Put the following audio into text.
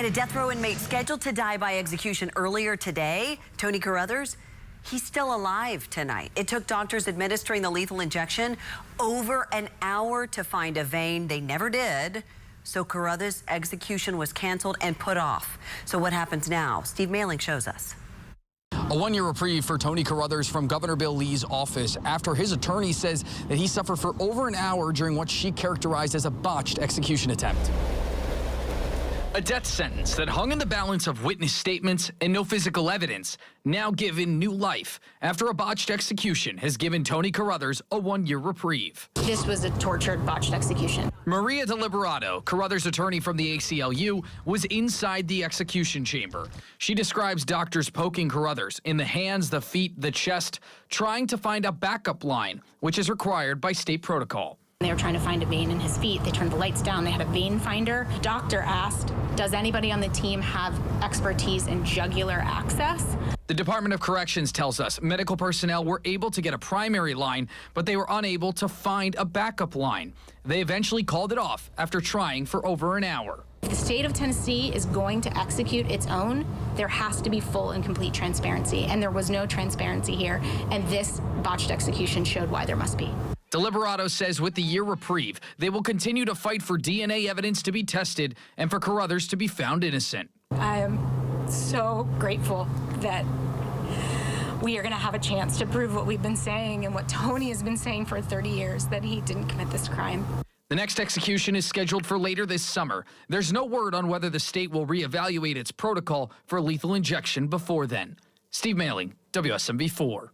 Right, a death row inmate scheduled to die by execution earlier today, Tony Carruthers, he's still alive tonight. It took doctors administering the lethal injection over an hour to find a vein. They never did. So Carruthers' execution was canceled and put off. So what happens now? Steve Mailing shows us. A one-year reprieve for Tony Carruthers from Governor Bill Lee's office after his attorney says that he suffered for over an hour during what she characterized as a botched execution attempt. A death sentence that hung in the balance of witness statements and no physical evidence, now given new life after a botched execution has given Tony Carruthers a one-year reprieve. This was a tortured, botched execution. Maria Deliberato, Carruthers' attorney from the ACLU, was inside the execution chamber. She describes doctors poking Carruthers in the hands, the feet, the chest, trying to find a backup line, which is required by state protocol. They were trying to find a vein in his feet. They turned the lights down. They had a vein finder. Doctor asked, does anybody on the team have expertise in jugular access? The Department of Corrections tells us medical personnel were able to get a primary line, but they were unable to find a backup line. They eventually called it off after trying for over an hour. If the state of Tennessee is going to execute its own, there has to be full and complete transparency, and there was no transparency here, and this botched execution showed why there must be. Deliberato says with the year reprieve, they will continue to fight for DNA evidence to be tested and for Carruthers to be found innocent. I am so grateful that we are going to have a chance to prove what we've been saying and what Tony has been saying for 30 years, that he didn't commit this crime. The next execution is scheduled for later this summer. There's no word on whether the state will reevaluate its protocol for lethal injection before then. Steve Mailing, WSMV4.